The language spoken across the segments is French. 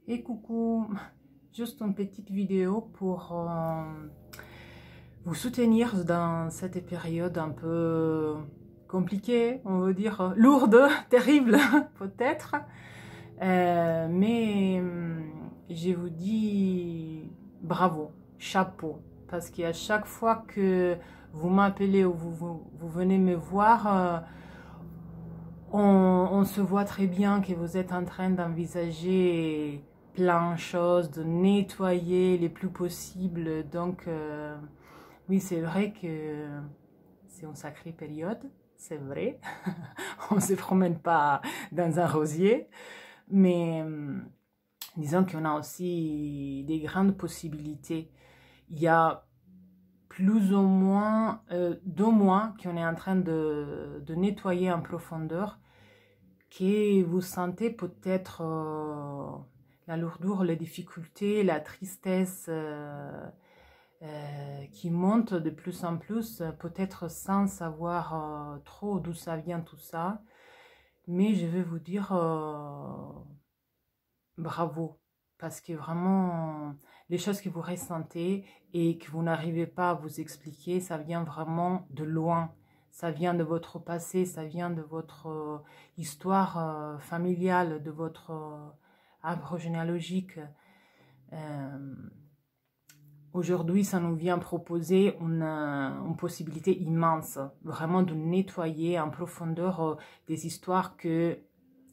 Et coucou, juste une petite vidéo pour vous soutenir dans cette période un peu compliquée, on veut dire lourde, terrible peut-être. Mais je vous dis bravo, chapeau, parce qu'à chaque fois que vous m'appelez ou vous venez me voir, on se voit très bien que vous êtes en train d'envisager plein de choses, de nettoyer les plus possible. Donc, oui, c'est vrai que c'est une sacrée période, c'est vrai. On ne se promène pas dans un rosier, mais disons qu'on a aussi des grandes possibilités. Il y a plus ou moins 2 mois qu'on est en train de nettoyer en profondeur, que vous sentez peut-être la lourdeur, les difficultés, la tristesse qui monte de plus en plus, peut-être sans savoir trop d'où ça vient tout ça. Mais je vais vous dire bravo, parce que vraiment, les choses que vous ressentez et que vous n'arrivez pas à vous expliquer, ça vient vraiment de loin. Ça vient de votre passé, ça vient de votre histoire familiale, de votre arbre généalogique. Aujourd'hui, ça nous vient proposer une possibilité immense, vraiment de nettoyer en profondeur des histoires que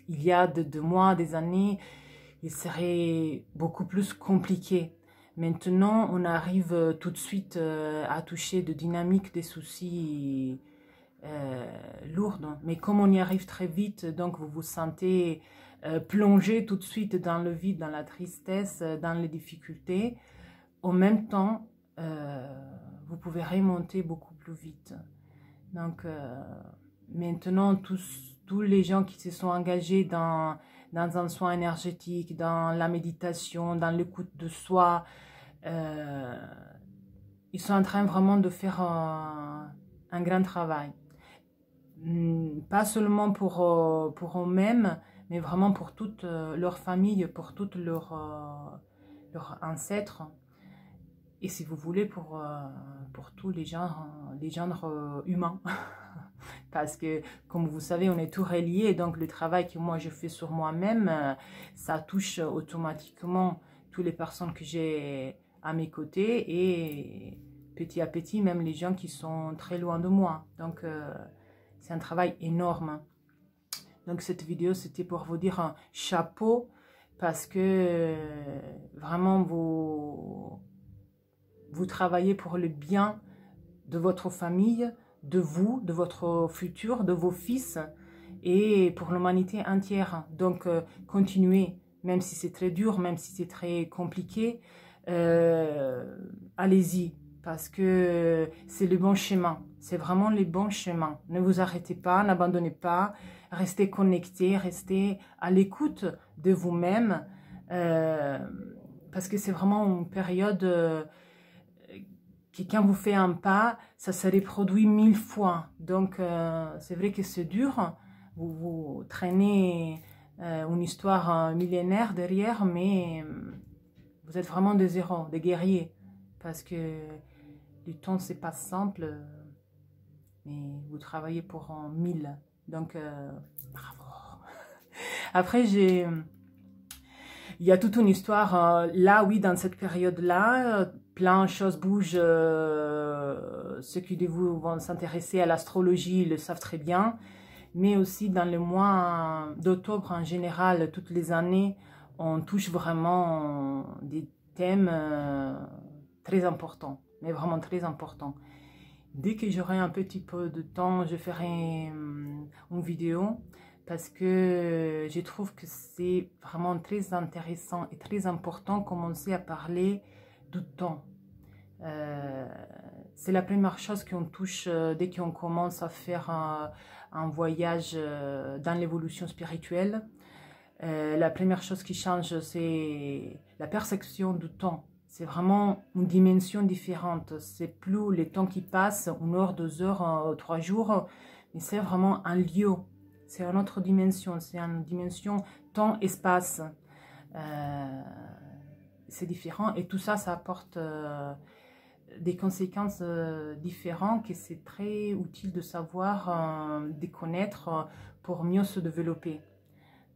il y a de mois, des années, il serait beaucoup plus compliqué. Maintenant, on arrive tout de suite à toucher de dynamiques, des soucis lourdes. Mais comme on y arrive très vite, donc vous vous sentez plongé tout de suite dans le vide, dans la tristesse, dans les difficultés. En même temps, vous pouvez remonter beaucoup plus vite. Donc, maintenant, tous les gens qui se sont engagés dans un soin énergétique, dans la méditation, dans l'écoute de soi, ils sont en train vraiment de faire un grand travail. Pas seulement pour eux-mêmes, mais vraiment pour toute leur famille, pour toutes leurs ancêtres. Et si vous voulez, pour tous les genres humains. Parce que, comme vous savez, on est tout relié. Donc, le travail que moi, je fais sur moi-même, ça touche automatiquement toutes les personnes que j'ai à mes côtés. Et petit à petit, même les gens qui sont très loin de moi. Donc, c'est un travail énorme. Donc, cette vidéo, c'était pour vous dire un chapeau. Parce que, vraiment, vous travaillez pour le bien de votre famille, de vous, de votre futur, de vos fils et pour l'humanité entière. Donc, continuez, même si c'est très dur, même si c'est très compliqué, allez-y, parce que c'est le bon chemin. C'est vraiment le bon chemin. Ne vous arrêtez pas, n'abandonnez pas, restez connectés, restez à l'écoute de vous-même, parce que c'est vraiment une période qui, quand vous faites un pas, ça se reproduit 1000 fois. Donc, c'est vrai que c'est dur. Vous traînez une histoire millénaire derrière, mais vous êtes vraiment des héros, des guerriers. Parce que le temps, c'est pas simple, mais vous travaillez pour 1000. Donc, bravo. Après, il y a toute une histoire, là, oui, dans cette période-là, plein de choses bougent. Ceux qui de vous vont s'intéresser à l'astrologie le savent très bien. Mais aussi dans le mois d'octobre en général, toutes les années, on touche vraiment des thèmes très importants. Mais vraiment très importants. Dès que j'aurai un petit peu de temps, je ferai une vidéo. Parce que je trouve que c'est vraiment très intéressant et très important de commencer à parler du temps. C'est la première chose qu'on touche dès qu'on commence à faire un voyage dans l'évolution spirituelle. La première chose qui change, c'est la perception du temps. C'est vraiment une dimension différente. C'est plus le temps qui passe, 1 heure, 2 heures, 3 jours, mais c'est vraiment un lieu. C'est une autre dimension, c'est une dimension temps-espace. c'est différent. Et tout ça, ça apporte des conséquences différentes et c'est très utile de savoir, de connaître pour mieux se développer.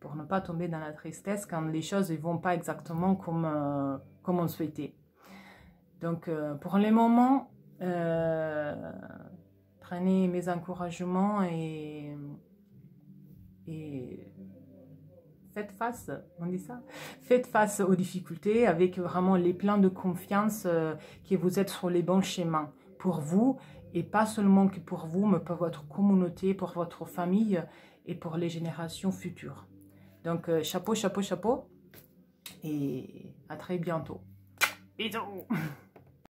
Pour ne pas tomber dans la tristesse quand les choses ne vont pas exactement comme, comme on souhaitait. Donc, pour le moment, prenez mes encouragements et faites face, on dit ça, faites face aux difficultés avec vraiment les plans de confiance que vous êtes sur les bons chemins pour vous et pas seulement que pour vous, mais pour votre communauté, pour votre famille et pour les générations futures. Donc, chapeau, chapeau, chapeau et à très bientôt. Bisous.